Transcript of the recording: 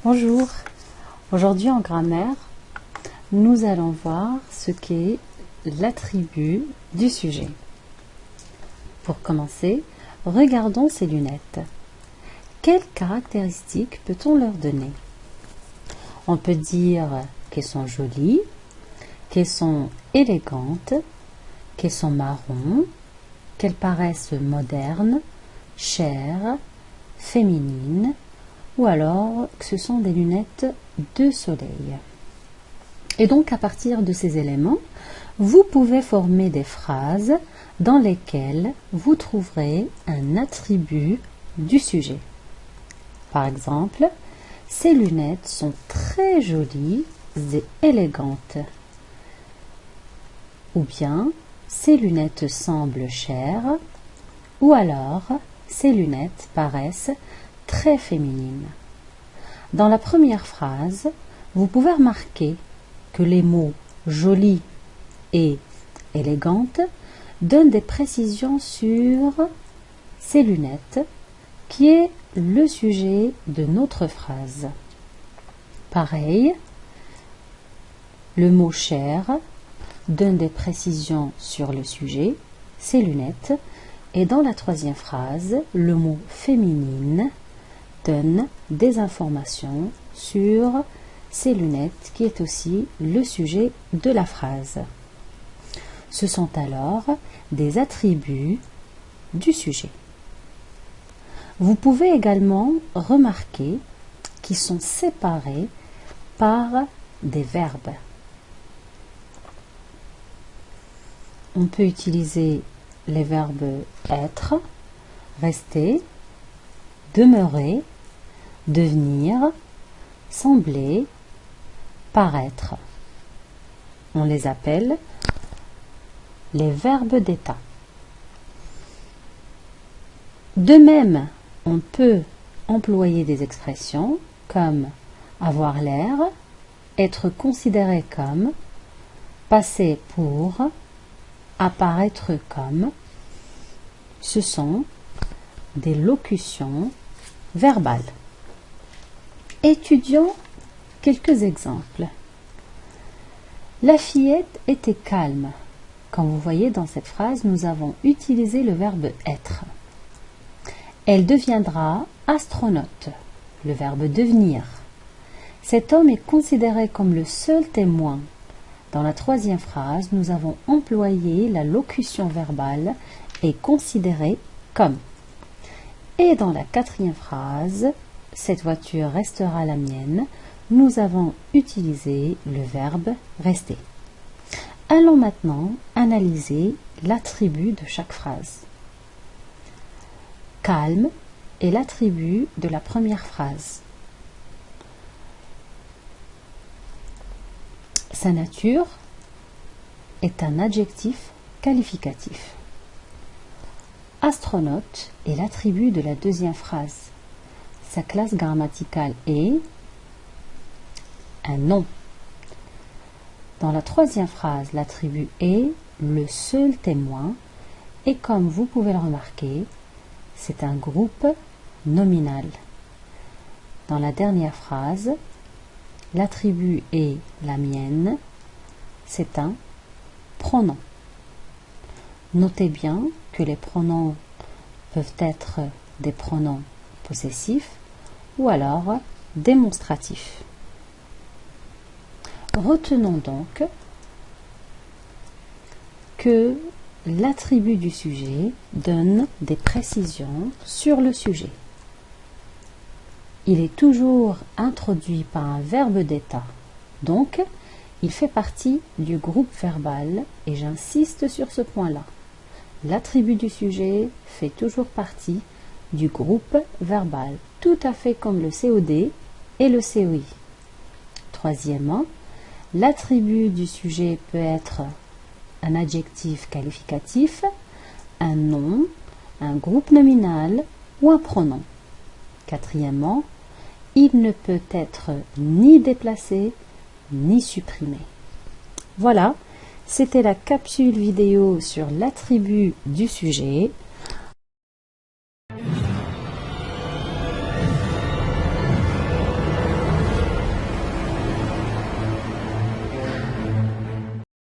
Bonjour, aujourd'hui en grammaire, nous allons voir ce qu'est l'attribut du sujet. Pour commencer, regardons ces lunettes. Quelles caractéristiques peut-on leur donner? On peut dire qu'elles sont jolies, qu'elles sont élégantes, qu'elles sont marron, qu'elles paraissent modernes, chères, féminines, ou alors que ce sont des lunettes de soleil. Et donc à partir de ces éléments, vous pouvez former des phrases dans lesquelles vous trouverez un attribut du sujet. Par exemple, ces lunettes sont très jolies et élégantes. Ou bien, ces lunettes semblent chères. Ou alors, ces lunettes paraissent très féminines. Dans la première phrase, vous pouvez remarquer que les mots jolie et élégante donnent des précisions sur ces lunettes, qui est le sujet de notre phrase. Pareil, le mot cher donne des précisions sur le sujet, ces lunettes, et dans la troisième phrase, le mot féminine donne des informations sur ces lunettes qui est aussi le sujet de la phrase. Ce sont alors des attributs du sujet. Vous pouvez également remarquer qu'ils sont séparés par des verbes. On peut utiliser les verbes être, rester, demeurer, devenir, sembler, paraître. On les appelle les verbes d'état. De même, on peut employer des expressions comme avoir l'air, être considéré comme, passer pour, apparaître comme. Ce sont des locutions verbales. Étudions quelques exemples. La fillette était calme. Comme vous voyez dans cette phrase, nous avons utilisé le verbe être. Elle deviendra astronaute, le verbe devenir. Cet homme est considéré comme le seul témoin. Dans la troisième phrase, nous avons employé la locution verbale et considéré comme. Et dans la quatrième phrase, cette voiture restera la mienne, nous avons utilisé le verbe rester. Allons maintenant analyser l'attribut de chaque phrase. Calme est l'attribut de la première phrase. Sa nature est un adjectif qualificatif. Astronaute est l'attribut de la deuxième phrase. Sa classe grammaticale est un nom. Dans la troisième phrase, l'attribut est le seul témoin et comme vous pouvez le remarquer, c'est un groupe nominal. Dans la dernière phrase, l'attribut est la mienne, c'est un pronom. Notez bien que les pronoms peuvent être des pronoms possessifs ou alors démonstratifs. Retenons donc que l'attribut du sujet donne des précisions sur le sujet. Il est toujours introduit par un verbe d'état, donc il fait partie du groupe verbal et j'insiste sur ce point-là. L'attribut du sujet fait toujours partie du groupe verbal, tout à fait comme le COD et le COI. Troisièmement, l'attribut du sujet peut être un adjectif qualificatif, un nom, un groupe nominal ou un pronom. Quatrièmement, il ne peut être ni déplacé ni supprimé. Voilà, c'était la capsule vidéo sur l'attribut du sujet.